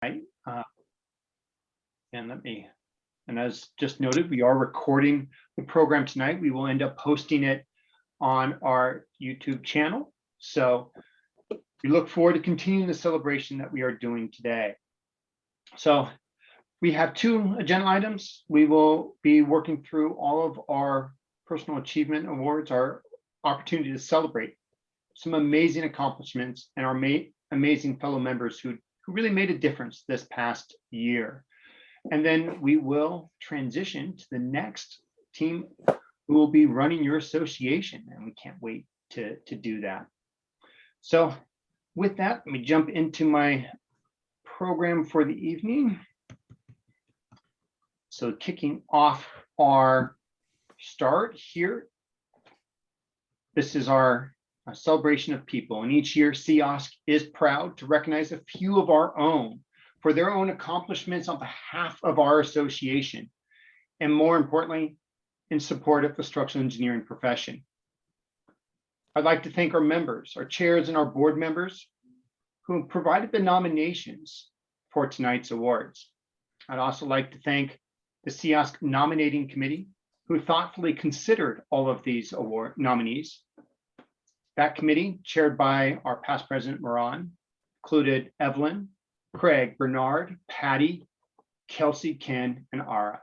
Right. And as just noted, we are recording the program tonight. We will end up posting it on our YouTube channel. So we look forward to continuing the celebration that we are doing today. So we have two agenda items. We will be working through all of our personal achievement awards, our opportunity to celebrate some amazing accomplishments and our amazing fellow members who really made a difference this past year. And then we will transition to the next team who will be running your association, and we can't wait to do that. So with that, let me jump into my program for the evening. So kicking off our start here, this is our celebration of people, and each year CEOSC is proud to recognize a few of our own for their own accomplishments on behalf of our association, and more importantly, in support of the structural engineering profession. I'd like to thank our members, our chairs, and our board members who have provided the nominations for tonight's awards. I'd also like to thank the CEOSC nominating committee who thoughtfully considered all of these award nominees. That committee, chaired by our past president, Moran, included Evelyn, Craig, Bernard, Patty, Kelsey, Ken, and Ara.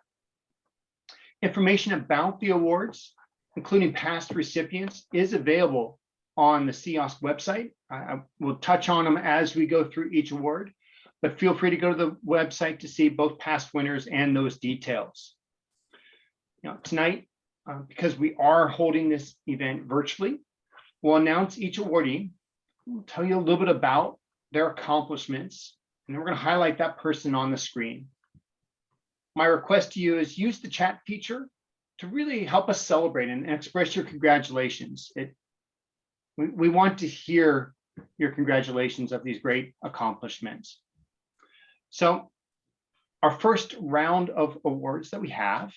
Information about the awards, including past recipients, is available on the CEOSC website. I will touch on them as we go through each award, but feel free to go to the website to see both past winners and those details. Tonight, because we are holding this event virtually, we'll announce each awardee. We'll tell you a little bit about their accomplishments, and then we're going to highlight that person on the screen. My request to you is use the chat feature to really help us celebrate and express your congratulations. We want to hear your congratulations of these great accomplishments. So our first round of awards that we have,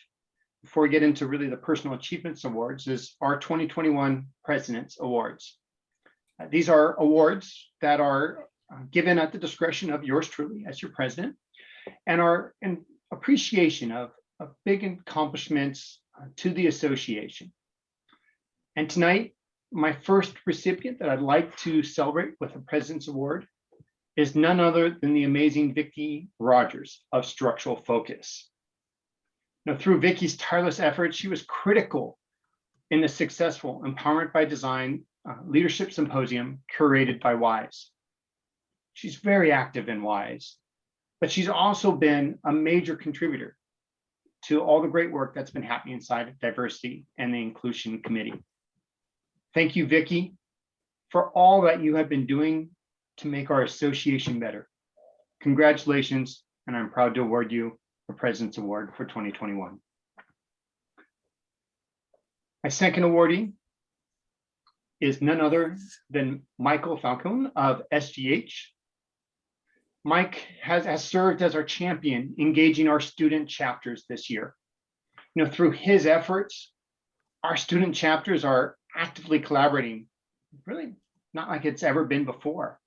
before we get into really the Personal Achievements Awards, is our 2021 President's Awards. These are awards that are given at the discretion of yours truly as your president, and are in appreciation of big accomplishments to the association. And tonight, my first recipient that I'd like to celebrate with the President's Award is none other than the amazing Vicki Rogers of Structural Focus. Through Vicki's tireless efforts, she was critical in the successful Empowerment by Design Leadership Symposium curated by WISE. She's very active in WISE, but she's also been a major contributor to all the great work that's been happening inside of Diversity and the Inclusion Committee. Thank you, Vicki, for all that you have been doing to make our association better. Congratulations, and I'm proud to award you the President's Award for 2021. My second awardee is none other than Michael Falcone of SGH. Mike has served as our champion, engaging our student chapters this year. Through his efforts, our student chapters are actively collaborating, really not like it's ever been before.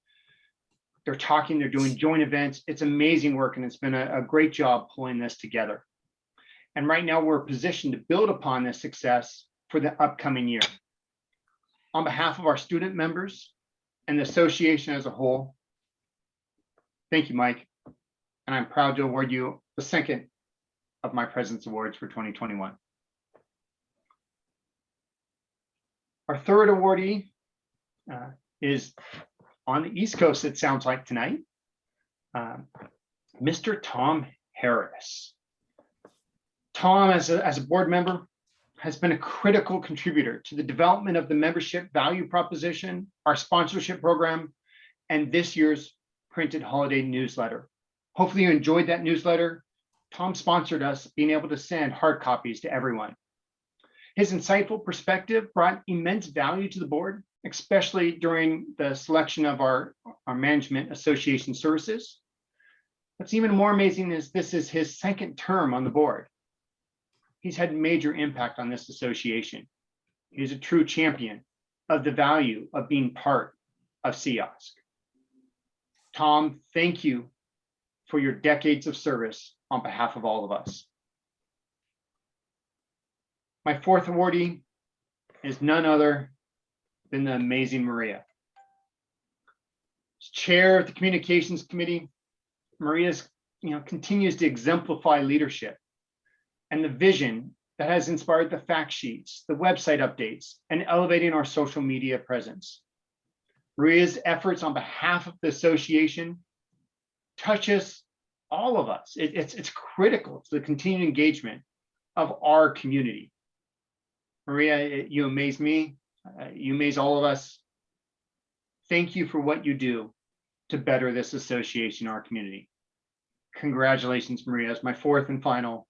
They're talking, they're doing joint events. It's amazing work, and it's been a great job pulling this together. And right now we're positioned to build upon this success for the upcoming year. On behalf of our student members and the association as a whole, thank you, Mike. And I'm proud to award you the second of my President's Awards for 2021. Our third awardee is on the East Coast, it sounds like tonight, Mr. Tom Harris. Tom, as a board member, has been a critical contributor to the development of the membership value proposition, our sponsorship program, and this year's printed holiday newsletter. Hopefully you enjoyed that newsletter. Tom sponsored us being able to send hard copies to everyone. His insightful perspective brought immense value to the board, especially during the selection of our management association services. What's even more amazing is this is his second term on the board. He's had major impact on this association. He's a true champion of the value of being part of CEOSC. Tom, thank you for your decades of service on behalf of all of us. My fourth awardee is none other than the amazing Maria. As chair of the Communications Committee, Maria's continues to exemplify leadership and the vision that has inspired the fact sheets, the website updates, and elevating our social media presence. Maria's efforts on behalf of the association touches all of us. It's critical to the continued engagement of our community. Maria, you amaze me. You amaze all of us. Thank you for what you do to better this association, our community. Congratulations, Maria, as my fourth and final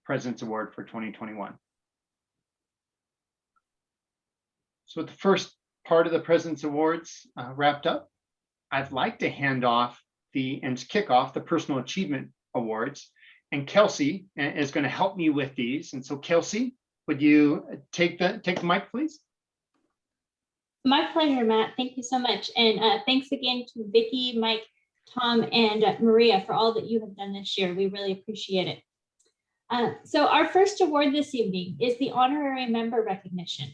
President's Award for 2021. So with the first part of the President's Awards wrapped up, I'd like to hand off and to kick off the Personal Achievement Awards. And Kelsey is going to help me with these. And so Kelsey, would you take the mic, please? My pleasure, Matt. Thank you so much. And thanks again to Vicki, Mike, Tom, and Maria for all that you have done this year. We really appreciate it. So our first award this evening is the Honorary Member Recognition.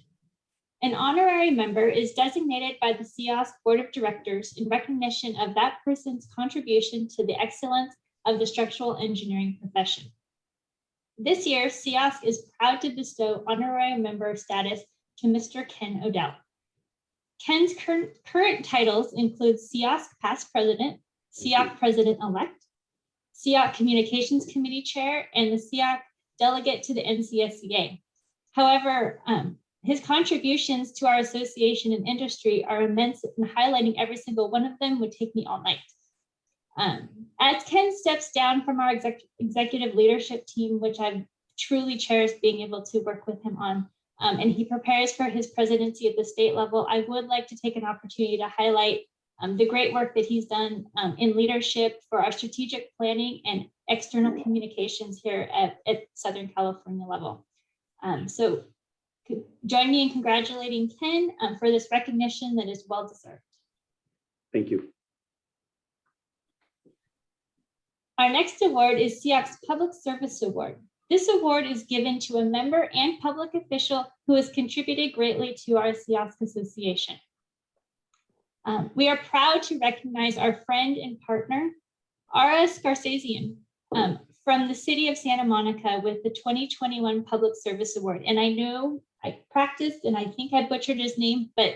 An honorary member is designated by the CIOSC Board of Directors in recognition of that person's contribution to the excellence of the structural engineering profession. This year, CIOSC is proud to bestow honorary member status to Mr. Ken Odell. Ken's current titles include CIOSC Past President, CIOC President-elect, CIOC Communications Committee Chair, and the CIOC Delegate to the NCSCA. However, his contributions to our association and industry are immense, and highlighting every single one of them would take me all night. As Ken steps down from our executive leadership team, which I've truly cherished being able to work with him on, and he prepares for his presidency at the state level, I would like to take an opportunity to highlight the great work that he's done in leadership for our strategic planning and external communications here at Southern California level. So join me in congratulating Ken for this recognition that is well deserved. Thank you. Our next award is CIOC's Public Service Award. This award is given to a member and public official who has contributed greatly to our CIOSC Association. We are proud to recognize our friend and partner, Ara Scarsazian, from the city of Santa Monica with the 2021 Public Service Award. And I know I practiced and I think I butchered his name, but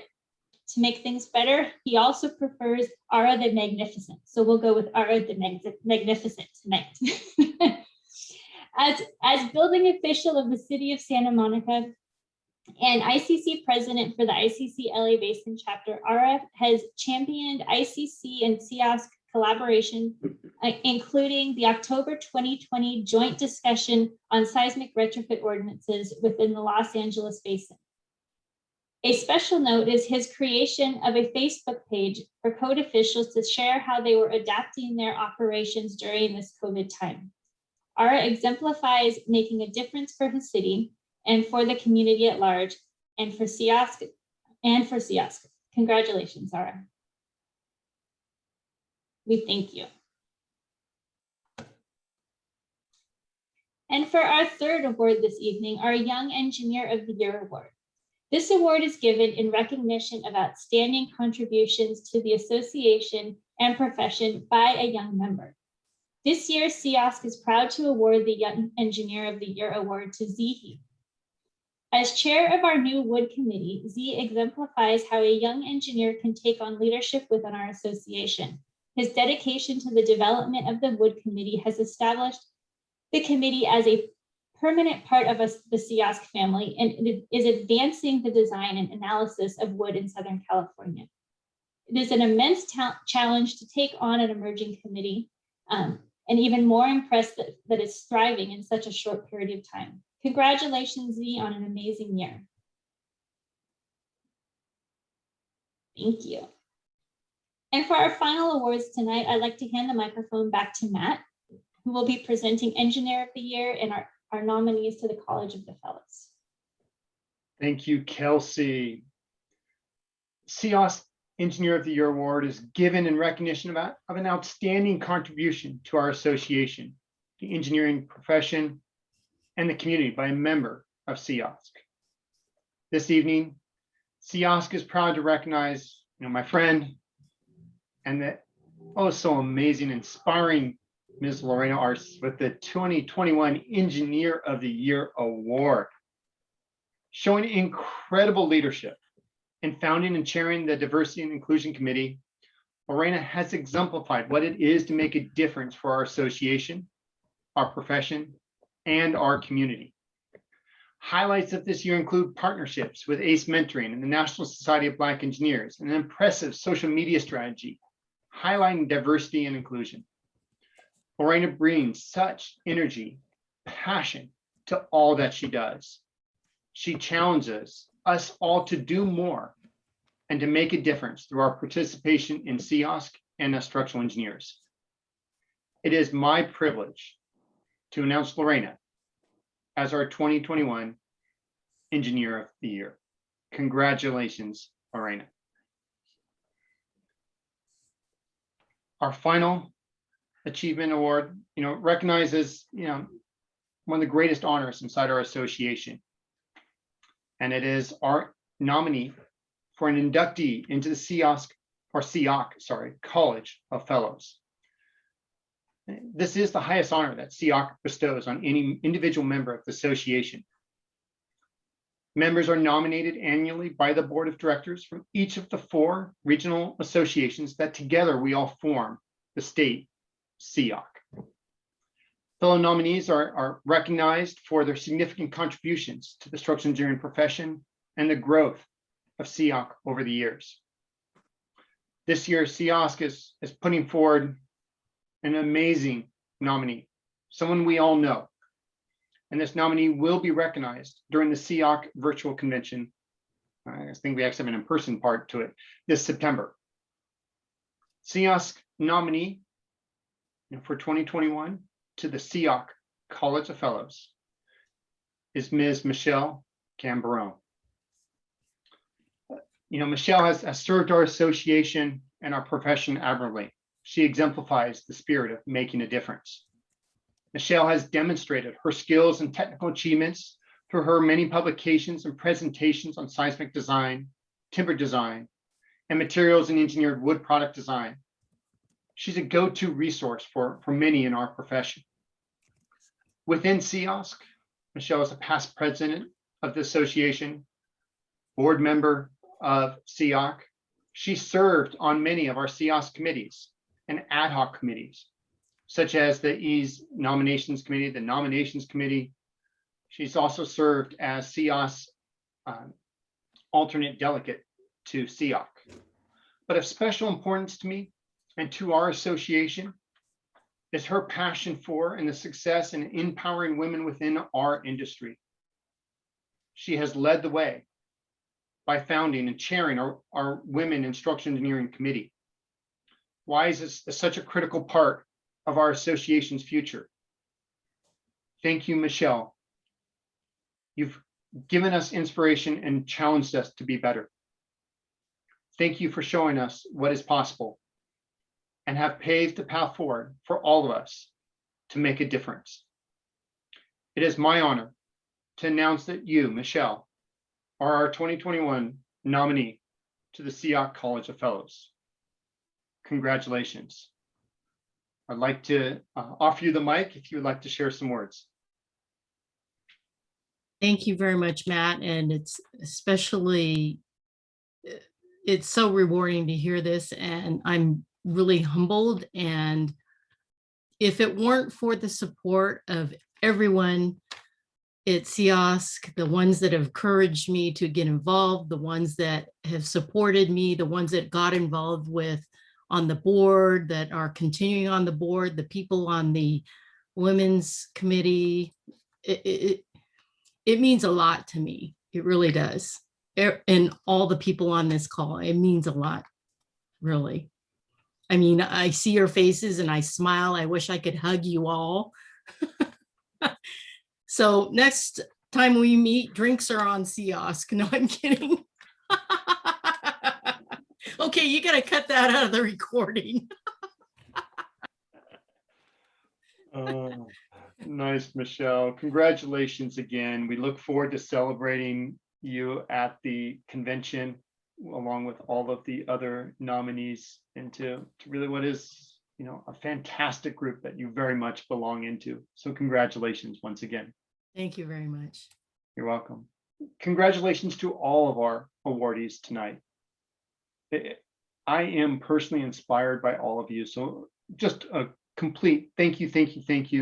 to make things better, he also prefers Ara the Magnificent. So we'll go with Ara the Magnificent tonight. As building official of the city of Santa Monica and ICC president for the ICC LA Basin chapter, Ara has championed ICC and CIOSC collaboration, including the October 2020 joint discussion on seismic retrofit ordinances within the Los Angeles Basin. A special note is his creation of a Facebook page for code officials to share how they were adapting their operations during this COVID time. Ara exemplifies making a difference for his city and for the community at large, and for CIOSC. Congratulations, Ara. We thank you. And for our third award this evening, our Young Engineer of the Year Award. This award is given in recognition of outstanding contributions to the association and profession by a young member. This year, CIOSC is proud to award the Young Engineer of the Year Award to Zihi. As chair of our new Wood Committee, Z exemplifies how a young engineer can take on leadership within our association. His dedication to the development of the Wood Committee has established the committee as a permanent part of the CIOSC family, and it is advancing the design and analysis of wood in Southern California. It is an immense challenge to take on an emerging committee, and even more impressed that it's thriving in such a short period of time. Congratulations, Z, on an amazing year. Thank you. And for our final awards tonight, I'd like to hand the microphone back to Matt, who will be presenting Engineer of the Year and our nominees to the College of the Fellows. Thank you, Kelsey. CIOSC Engineer of the Year award is given in recognition of an outstanding contribution to our association, the engineering profession, and the community by a member of CIOSC. This evening, CIOSC is proud to recognize, my friend and the so amazing, inspiring Ms. Lorena Arce with the 2021 Engineer of the Year award, showing incredible leadership in founding and chairing the Diversity and Inclusion Committee. Lorena has exemplified what it is to make a difference for our association, our profession, and our community. Highlights of this year include partnerships with ACE Mentoring and the National Society of Black Engineers, and an impressive social media strategy highlighting diversity and inclusion. Lorena brings such energy, passion to all that she does. She challenges us all to do more and to make a difference through our participation in CIOSC and as structural engineers. It is my privilege to announce Lorena as our 2021 Engineer of the Year. Congratulations, Lorena. Our final achievement award, recognizes, one of the greatest honors inside our association. And it is our nominee for an inductee into the CIOC College of Fellows. This is the highest honor that CIOC bestows on any individual member of the association. Members are nominated annually by the board of directors from each of the 4 regional associations that together we all form the state CIOC. Fellow nominees are recognized for their significant contributions to the structural engineering profession and the growth of CIOC over the years. This year, CIOSC is putting forward an amazing nominee, someone we all know. And this nominee will be recognized during the CIOC virtual convention. I think we actually have an in-person part to it this September. CIOSC nominee for 2021 to the CIOC College of Fellows is Ms. Michelle Camberone. Michelle has served our association and our profession admirably. She exemplifies the spirit of making a difference. Michelle has demonstrated her skills and technical achievements through her many publications and presentations on seismic design, timber design, and materials and engineered wood product design. She's a go-to resource for many in our profession. Within CIOSC, Michelle is a past president of the association, board member of CIOC. She served on many of our CIOSC committees and ad hoc committees, such as the EASE Nominations Committee, the Nominations Committee. She's also served as CIOSC alternate delegate to CIOC. But of special importance to me and to our association is her passion for and the success in empowering women within our industry. She has led the way by founding and chairing our Women in Structural Engineering Committee. WISE is such a critical part of our association's future. Thank you, Michelle. You've given us inspiration and challenged us to be better. Thank you for showing us what is possible and have paved the path forward for all of us to make a difference. It is my honor to announce that you, Michelle, are our 2021 nominee to the CIOC College of Fellows. Congratulations. I'd like to offer you the mic if you would like to share some words. Thank you very much, Matt. And it's so rewarding to hear this, and I'm really humbled. And if it weren't for the support of everyone at CIOSC, the ones that have encouraged me to get involved, the ones that have supported me, the ones that got involved with on the board, that are continuing on the board, the people on the women's committee, it means a lot to me. It really does. And all the people on this call, it means a lot, really. I mean, I see your faces and I smile. I wish I could hug you all. So next time we meet, drinks are on CIOSC. No, I'm kidding. Okay, you gotta cut that out of the recording. Oh, nice, Michelle. Congratulations again. We look forward to celebrating you at the convention along with all of the other nominees into really what is, a fantastic group that you very much belong into. So congratulations once again. Thank you very much. You're welcome. Congratulations to all of our awardees tonight. I am personally inspired by all of you. So just a complete thank you,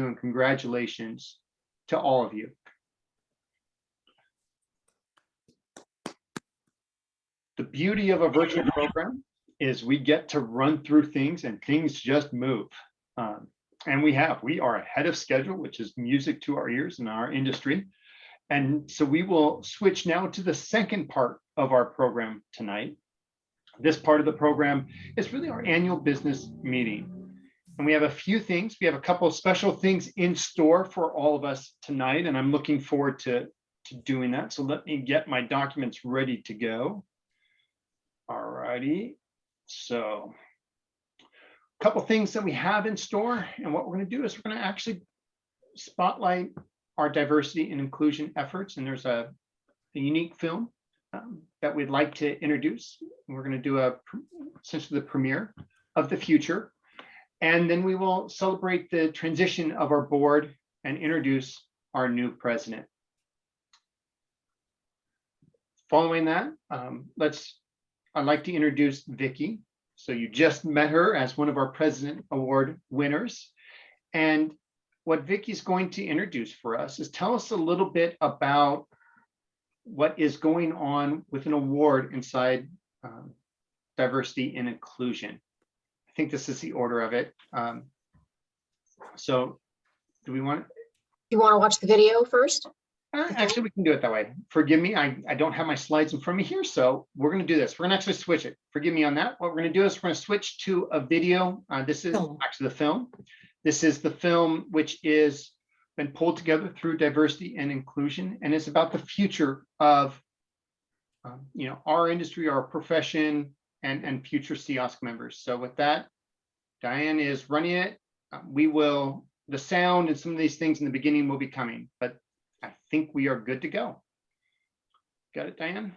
and congratulations to all of you. The beauty of a virtual program is we get to run through things and things just move. And we are ahead of schedule, which is music to our ears in our industry. And so we will switch now to the second part of our program tonight. This part of the program is really our annual business meeting. And we have a few things. We have a couple of special things in store for all of us tonight, and I'm looking forward to doing that. So let me get my documents ready to go. All righty. So a couple of things that we have in store, and what we're going to do is we're going to actually spotlight our diversity and inclusion efforts. And there's a unique film that we'd like to introduce. We're going to do essentially the premiere of the future. And then we will celebrate the transition of our board and introduce our new president. Following that, I'd like to introduce Vicki. So you just met her as one of our President Award winners. And what Vicki's going to introduce for us is tell us a little bit about what is going on with an award inside diversity and inclusion. I think this is the order of it. So do we want? You want to watch the video first? Actually, we can do it that way. Forgive me, I don't have my slides in front of me here, so we're going to do this. We're going to actually switch it. Forgive me on that. What we're going to do is we're going to switch to a video. This is actually the film. This is the film which is been pulled together through diversity and inclusion, and it's about the future of our industry, our profession, and future CIOSC members. So with that, Diane is running it. The sound and some of these things in the beginning will be coming, but I think we are good to go. Got it, Diane?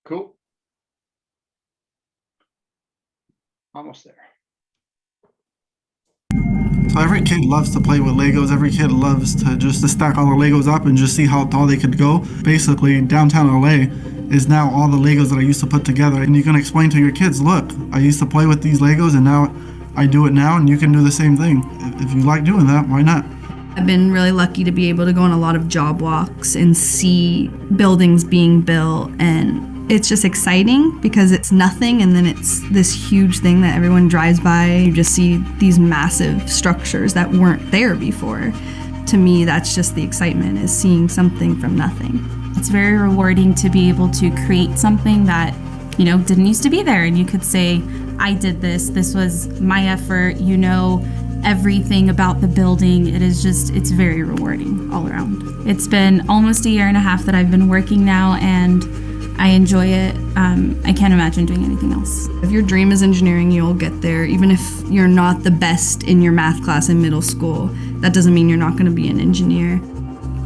Cool. Almost there. So every kid loves to play with Legos. Every kid loves to just stack all the Legos up and just see how tall they could go. Basically, downtown LA is now all the Legos that I used to put together. And you can explain to your kids, look, I used to play with these Legos and now I do it now, and you can do the same thing. If you like doing that, why not? I've been really lucky to be able to go on a lot of job walks and see buildings being built, and it's just exciting because it's nothing and then it's this huge thing that everyone drives by. You just see these massive structures that weren't there before. To me, that's just the excitement, is seeing something from nothing. It's very rewarding to be able to create something that, didn't used to be there, and you could say, I did this was my effort, everything about the building. It's very rewarding all around. It's been almost a year and a half that I've been working now, and I enjoy it. I can't imagine doing anything else. If your dream is engineering, you'll get there. Even if you're not the best in your math class in middle school, that doesn't mean you're not going to be an engineer.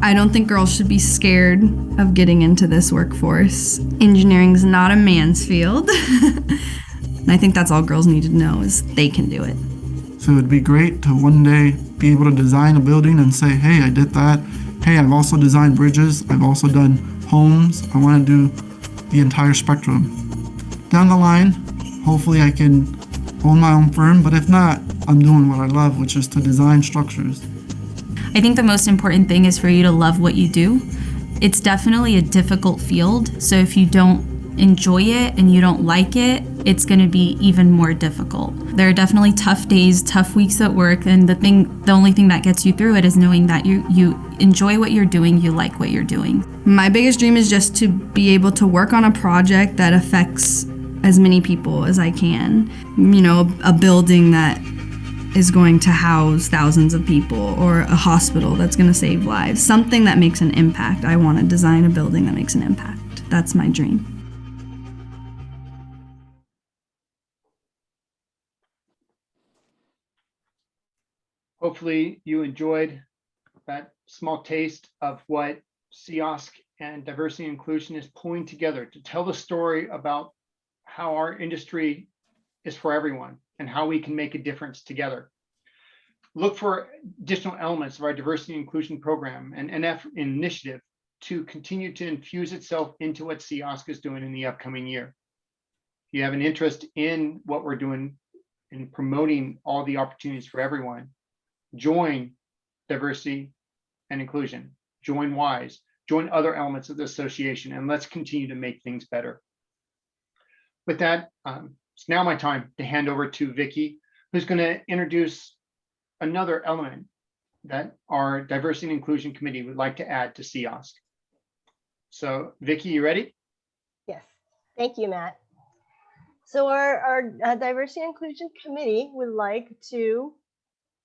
I don't think girls should be scared of getting into this workforce. Engineering is not a man's field. And I think that's all girls need to know, is they can do it. So it'd be great to one day be able to design a building and say, hey, I did that. Hey, I've also designed bridges. I've also done homes. I want to do the entire spectrum. Down the line, hopefully I can own my own firm, but if not, I'm doing what I love, which is to design structures. I think the most important thing is for you to love what you do. It's definitely a difficult field, so if you don't enjoy it and you don't like it, it's going to be even more difficult. There are definitely tough days, tough weeks at work, and the only thing that gets you through it is knowing that you enjoy what you're doing, you like what you're doing. My biggest dream is just to be able to work on a project that affects as many people as I can. A building that is going to house thousands of people, or a hospital that's going to save lives. Something that makes an impact. I want to design a building that makes an impact. that's my dream. Hopefully you enjoyed that small taste of what CIOSC and diversity and inclusion is pulling together to tell the story about how our industry is for everyone and how we can make a difference together. Look for additional elements of our diversity and inclusion program and NF initiative to continue to infuse itself into what CIOSC is doing in the upcoming year. If you have an interest in what we're doing in promoting all the opportunities for everyone, join diversity and inclusion, join WISE, join other elements of the association, and let's continue to make things better. With that, it's now my time to hand over to Vicki, who's going to introduce another element that our diversity and inclusion committee would like to add to CIOSC. So Vicki, you ready? Yes, thank you, Matt. So our diversity and inclusion committee would like to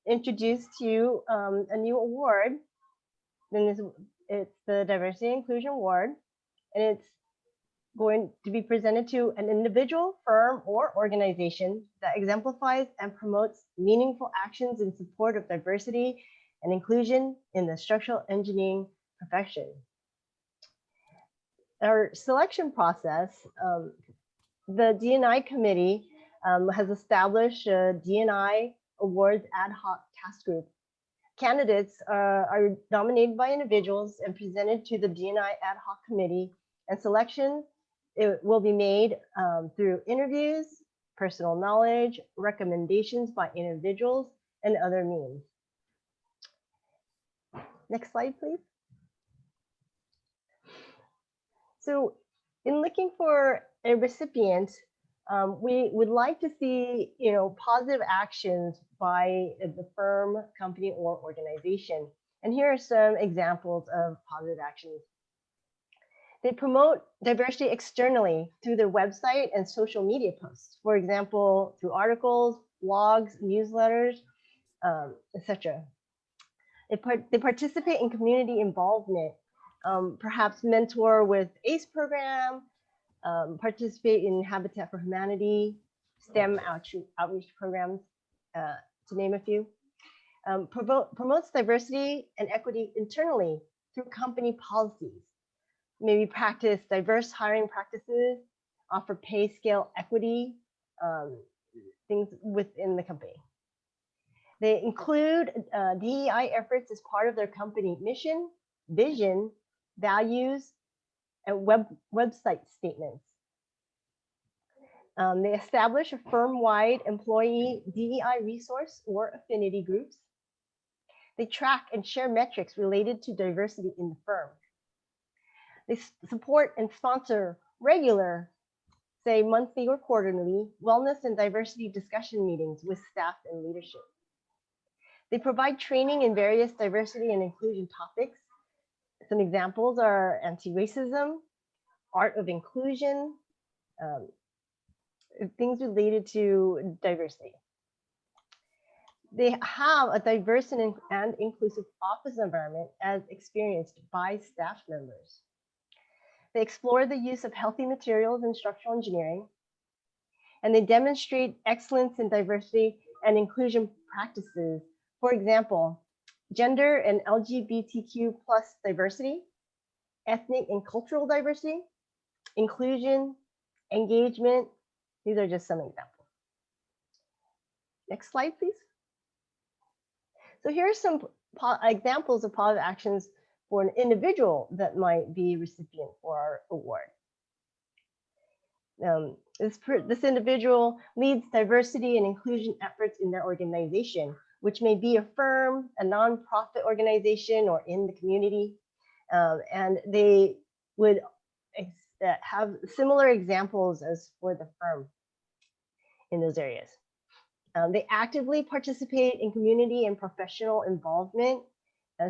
introduce to you a new award. Then it's the Diversity and Inclusion Award, and it's going to be presented to an individual, firm, or organization that exemplifies and promotes meaningful actions in support of diversity and inclusion in the structural engineering profession. Our selection process, the D&I committee has established a D&I Awards ad hoc task group. Candidates are nominated by individuals and presented to the D&I ad hoc committee, and selection it will be made through interviews, personal knowledge, recommendations by individuals, and other means. Next slide, please. So in looking for a recipient, we would like to see, positive actions by the firm, company, or organization. And here are some examples of positive actions. They promote diversity externally through their website and social media posts. For example, through articles, blogs, newsletters, etc. They participate in community involvement, perhaps mentor with ACE program, participate in Habitat for Humanity, STEM outreach programs, to name a few. Promotes diversity and equity internally through company policies. Maybe practice diverse hiring practices, offer pay scale equity, things within the company. They include DEI efforts as part of their company mission, vision, values, and website statements. They establish a firm-wide employee DEI resource or affinity groups. They track and share metrics related to diversity in the firm. They support and sponsor regular, say monthly or quarterly, wellness and diversity discussion meetings with staff and leadership. They provide training in various diversity and inclusion topics. Some examples are anti-racism, art of inclusion, things related to diversity. They have a diverse and inclusive office environment as experienced by staff members. They explore the use of healthy materials in structural engineering, and they demonstrate excellence in diversity and inclusion practices. For example, gender and LGBTQ+ diversity, ethnic and cultural diversity, inclusion, engagement. These are just some examples. Next slide, please. So here are some examples of positive actions for an individual that might be recipient for our award. This individual leads diversity and inclusion efforts in their organization, which may be a firm, a nonprofit organization, or in the community. And they would have similar examples as for the firm in those areas. They actively participate in community and professional involvement.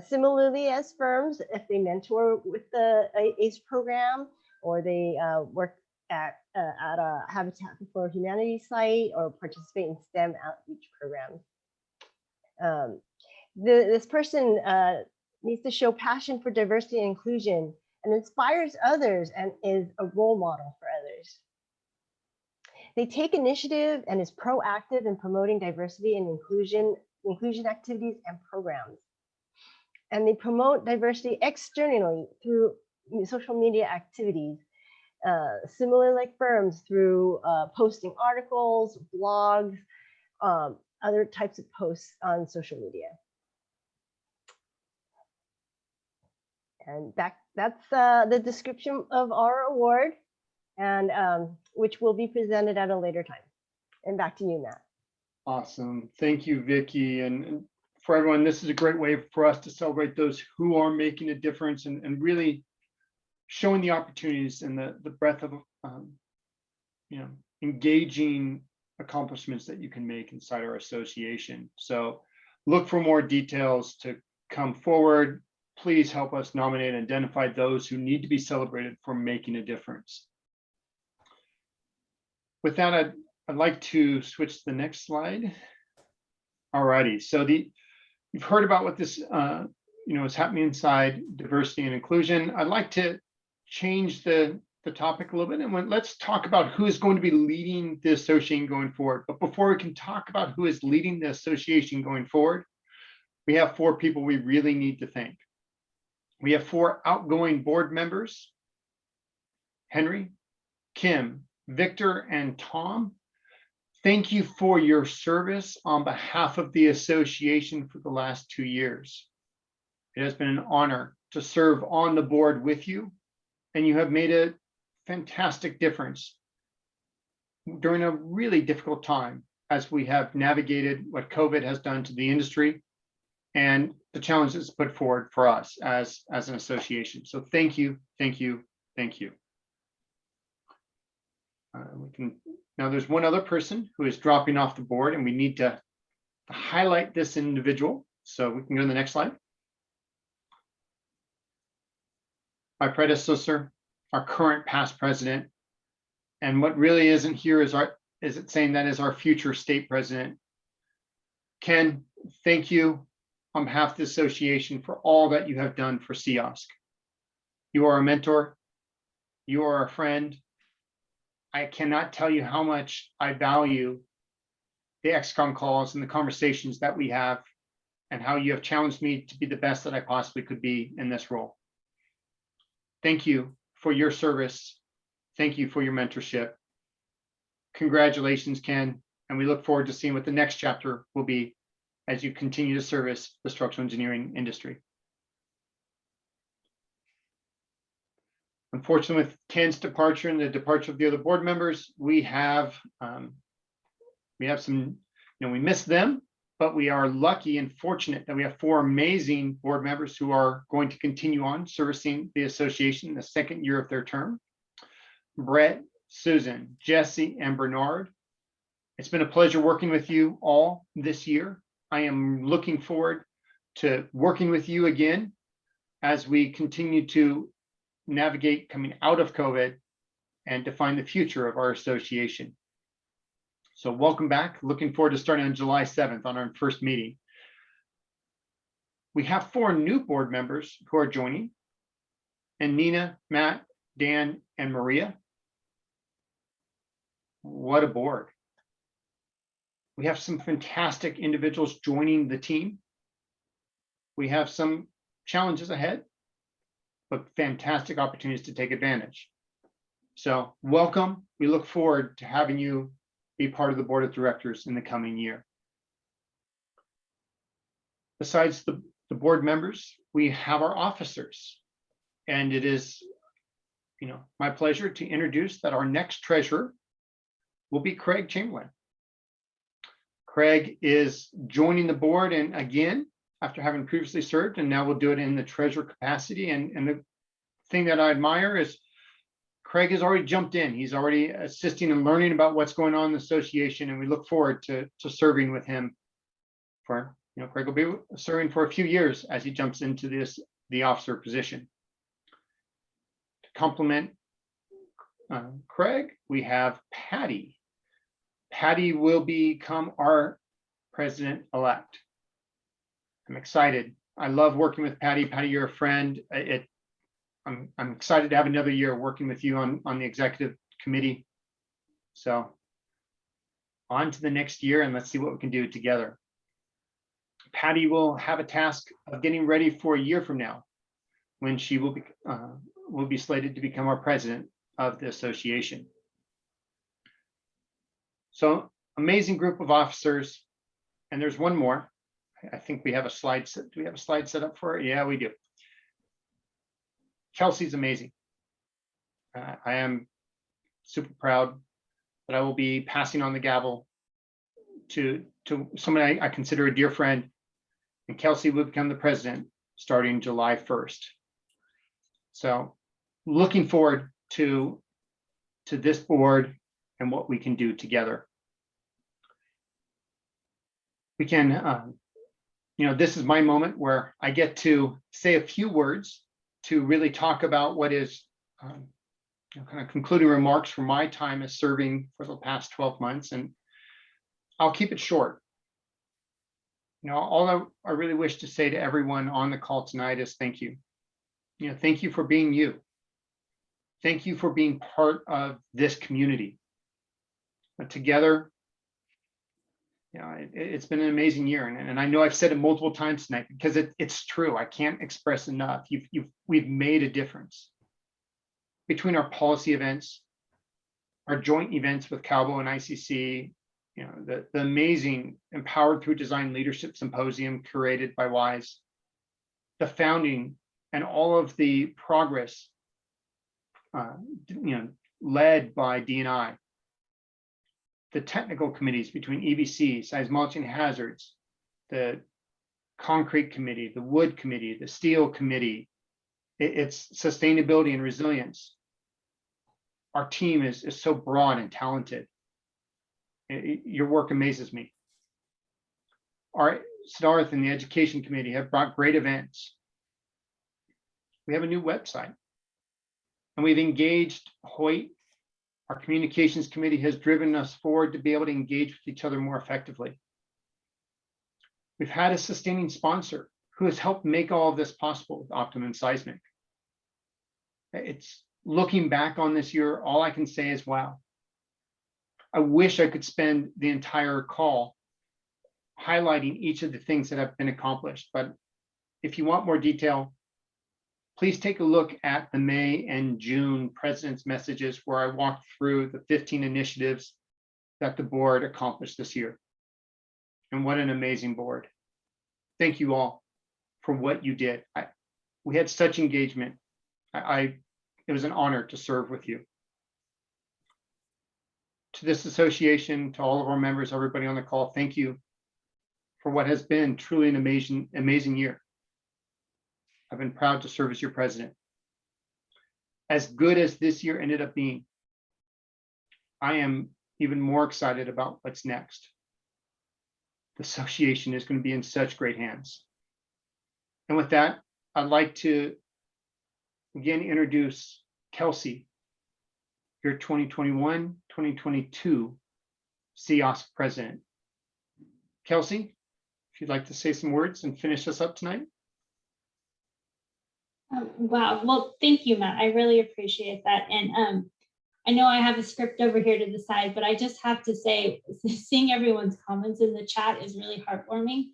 Similarly as firms, if they mentor with the ACE program, or they work at a Habitat for Humanity site, or participate in STEM outreach programs. This person needs to show passion for diversity and inclusion and inspires others and is a role model for others. They take initiative and is proactive in promoting diversity and inclusion activities and programs. And they promote diversity externally through social media activities, similar like firms through posting articles, blogs, other types of posts on social media. And that's the description of our award, and which will be presented at a later time. And back to you, Matt. Awesome. Thank you, Vicky. And for everyone, this is a great way for us to celebrate those who are making a difference and really showing the opportunities and the breadth of engaging accomplishments that you can make inside our association. So look for more details to come forward. Please help us nominate and identify those who need to be celebrated for making a difference. With that, I'd like to switch to the next slide. Alrighty, so you've heard about what this is happening inside diversity and inclusion. I'd like to change the topic a little bit, and let's talk about who is going to be leading the association going forward. But before we can talk about who is leading the association going forward, we have 4 people we really need to thank. We have 4 outgoing board members: Henry, Kim, Victor, and Tom. Thank you for your service on behalf of the association for the last 2 years. It has been an honor to serve on the board with you, and you have made a fantastic difference during a really difficult time as we have navigated what COVID has done to the industry and the challenges put forward for us as an association. So thank you, thank you, thank you. Now there's one other person who is dropping off the board, and we need to highlight this individual. So we can go to the next slide. My predecessor, our current past president, and what really isn't here is it saying that is our future state president. Ken, thank you on behalf of the association for all that you have done for CIOSC. You are a mentor, you are a friend. I cannot tell you how much I value the XCOM calls and the conversations that we have, and how you have challenged me to be the best that I possibly could be in this role. Thank you for your service. Thank you for your mentorship. Congratulations, Ken, and we look forward to seeing what the next chapter will be as you continue to service the structural engineering industry. Unfortunately, with Ken's departure and the departure of the other board members, we have some, we miss them, but we are lucky and fortunate that we have 4 amazing board members who are going to continue on servicing the association in the 2nd year of their term. Brett, Susan, Jesse, and Bernard. It's been a pleasure working with you all this year. I am looking forward to working with you again as we continue to navigate coming out of COVID and define the future of our association. So welcome back. Looking forward to starting on July 7th on our first meeting. We have 4 new board members who are joining, and Nina, Matt, Dan, and Maria. What a board. We have some fantastic individuals joining the team. We have some challenges ahead, but fantastic opportunities to take advantage. So welcome. We look forward to having you be part of the board of directors in the coming year. Besides the board members, we have our officers, and it is my pleasure to introduce that our next treasurer will be Craig Chamberlain. Craig is joining the board, and again, after having previously served, and now we'll do it in the treasurer capacity. And the thing that I admire is Craig has already jumped in. He's already assisting and learning about what's going on in the association, and we look forward to serving with him for, Craig will be serving for a few years as he jumps into the officer position. To complement Craig, we have Patty. Patty will become our president-elect. I'm excited. I love working with Patty. Patty, you're a friend. I'm excited to have another year working with you on the executive committee. So on to the next year, and let's see what we can do together. Patty will have a task of getting ready for a year from now, when she will be slated to become our president of the association. So amazing group of officers, and there's one more. I think we have a slide set. Do we have a slide set up for it? Yeah, we do. Kelsey's amazing. I am super proud that I will be passing on the gavel to somebody I consider a dear friend, and Kelsey will become the president starting July 1st. So looking forward to this board and what we can do together. We can, this is my moment where I get to say a few words to really talk about what is kind of concluding remarks from my time as serving for the past 12 months. And I'll keep it short. All I really wish to say to everyone on the call tonight is thank you. Thank you for being you. Thank you for being part of this community. Together, it's been an amazing year, and I know I've said it multiple times tonight because it's true. I can't express enough. We've made a difference between our policy events, our joint events with Calvo and ICC, the amazing Empowered Through Design Leadership Symposium curated by WISE, the founding and all of the progress, led by D&I, the technical committees between EBC, Seismology and Hazards, the Concrete Committee, the Wood Committee, the Steel Committee, it's sustainability and resilience. Our team is so broad and talented. Your work amazes me. Our Siddharth and the Education Committee have brought great events. We have a new website, and we've engaged Hoyt. Our communications committee has driven us forward to be able to engage with each other more effectively. We've had a sustaining sponsor who has helped make all of this possible with Optimum Seismic. It's looking back on this year, all I can say is, wow. I wish I could spend the entire call highlighting each of the things that have been accomplished. But if you want more detail, please take a look at the May and June president's messages, where I walked through the 15 initiatives that the board accomplished this year. And what an amazing board. Thank you all for what you did. We had such engagement. It was an honor to serve with you. To this association, to all of our members, everybody on the call, thank you for what has been truly an amazing year. I've been proud to serve as your president. As good as this year ended up being, I am even more excited about what's next. The association is going to be in such great hands. And with that, I'd like to again introduce Kelsey, your 2021-2022 CEOS president. Kelsey, if you'd like to say some words and finish us up tonight. Wow. Well, thank you, Matt. I really appreciate that. And I know I have a script over here to the side, but I just have to say, seeing everyone's comments in the chat is really heartwarming.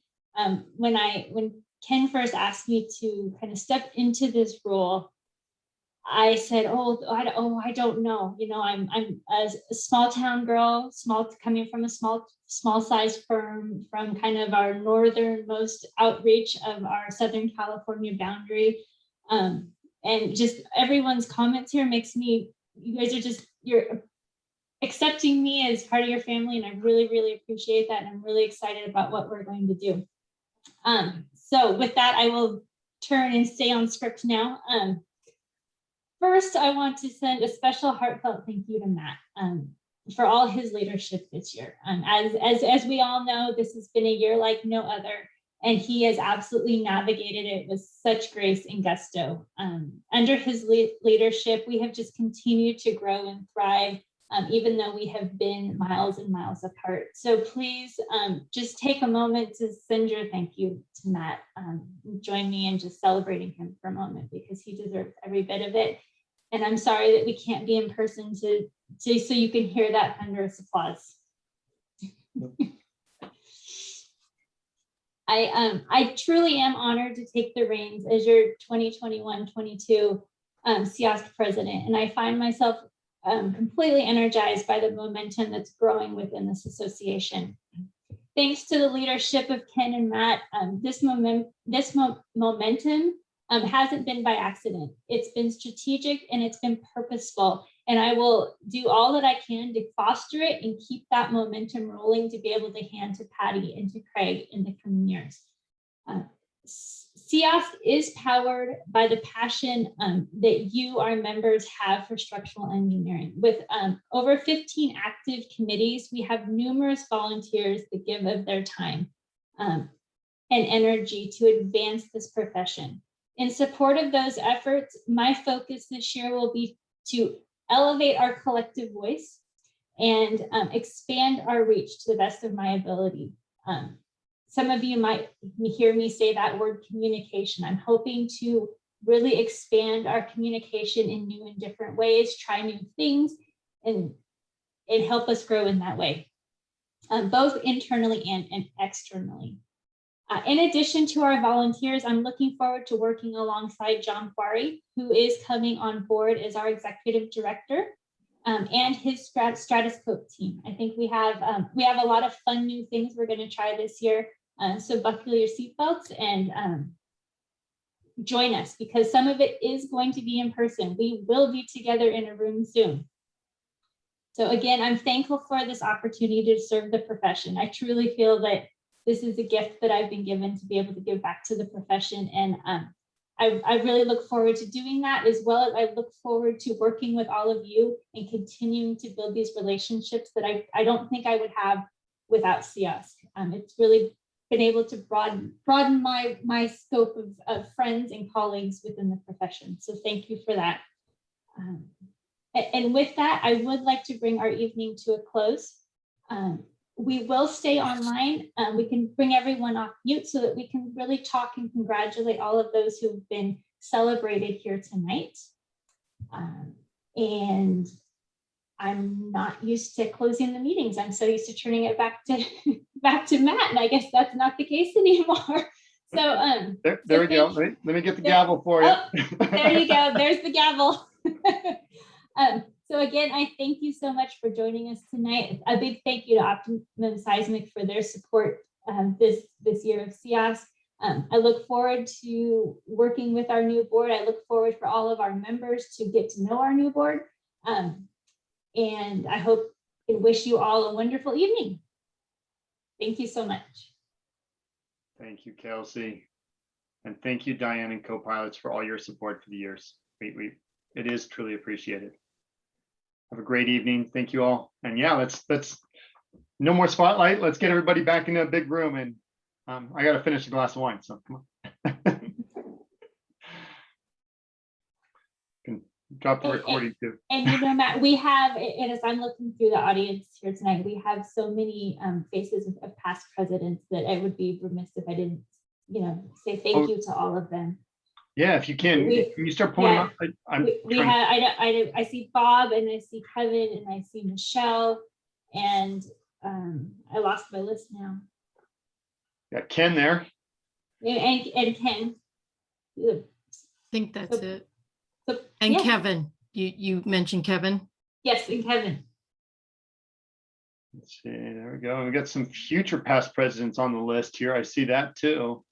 When Ken first asked me to kind of step into this role, I said, I don't know. I'm a small town girl, coming from a small size firm from kind of our northernmost outreach of our Southern California boundary. And just everyone's comments here makes me, you guys are you're accepting me as part of your family. And I really, really appreciate that. And I'm really excited about what we're going to do. So with that, I will turn and stay on script now. First, I want to send a special heartfelt thank you to Matt for all his leadership this year. As we all know, this has been a year like no other, and he has absolutely navigated it with such grace and gusto. Under his leadership, we have just continued to grow and thrive even though we have been miles and miles apart. So please just take a moment to send your thank you to Matt. Join me in just celebrating him for a moment, because he deserves every bit of it. And I'm sorry that we can't be in person so you can hear that thunderous applause. I truly am honored to take the reins as your 2021-22 CIOSC president, and I find myself completely energized by the momentum that's growing within this association. Thanks to the leadership of Ken and Matt, this momentum hasn't been by accident. It's been strategic and it's been purposeful. And I will do all that I can to foster it and keep that momentum rolling to be able to hand to Patty and to Craig in the coming years. CIOSC is powered by the passion that you, our members, have for structural engineering. With over 15 active committees, we have numerous volunteers that give of their time and energy to advance this profession. In support of those efforts, my focus this year will be to elevate our collective voice and expand our reach to the best of my ability. Some of you might hear me say that word, communication. I'm hoping to really expand our communication in new and different ways, try new things, and help us grow in that way, both internally and externally. In addition to our volunteers, I'm looking forward to working alongside John Quarry, who is coming on board as our executive director, and his Stratascope team. I think we have a lot of fun new things we're going to try this year. So buckle your seatbelts and join us, because some of it is going to be in person. We will be together in a room soon. So again, I'm thankful for this opportunity to serve the profession. I truly feel that this is a gift that I've been given to be able to give back to the profession. And I really look forward to doing that, as well as I look forward to working with all of you and continuing to build these relationships that I don't think I would have without CIOSC. It's really been able to broaden my scope of friends and colleagues within the profession. So thank you for that. And with that, I would like to bring our evening to a close. We will stay online. We can bring everyone off mute so that we can really talk and congratulate all of those who have been celebrated here tonight. And I'm not used to closing the meetings. I'm so used to turning it back to Matt, and I guess that's not the case anymore. So there we go. Let me get the gavel for you. Oh, there you go. There's the gavel. So again, I thank you so much for joining us tonight. A big thank you to Optimum Seismic for their support this year of CIOSC. I look forward to working with our new board. I look forward for all of our members to get to know our new board. And I hope and wish you all a wonderful evening. Thank you so much. Thank you, Kelsey. And thank you, Diane and co-pilots, for all your support for the years. It is truly appreciated. Have a great evening. Thank you all. And yeah, let's no more spotlight. Let's get everybody back in a big room. And I got to finish a glass of wine. So come on. Can drop the recording too. And you know, Matt, we have, and as I'm looking through the audience here tonight, we have so many faces of past presidents that I would be remiss if I didn't, say thank you to all of them. Yeah, if you can you start pulling up? I see Bob, and I see Kevin, and I see Michelle, and I lost my list now. Got Ken there. And Ken. I think that's it. So, And yeah. Kevin, you mentioned Kevin. Yes, and Kevin. Let's see, there we go. We got some future past presidents on the list here. I see that too.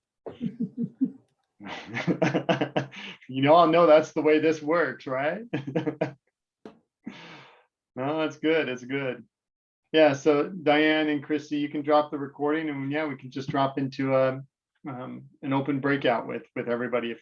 I know that's the way this works, right? No, that's good. It's good. Yeah, so Diane and Christy, you can drop the recording, and yeah, we can just drop into an open breakout with everybody if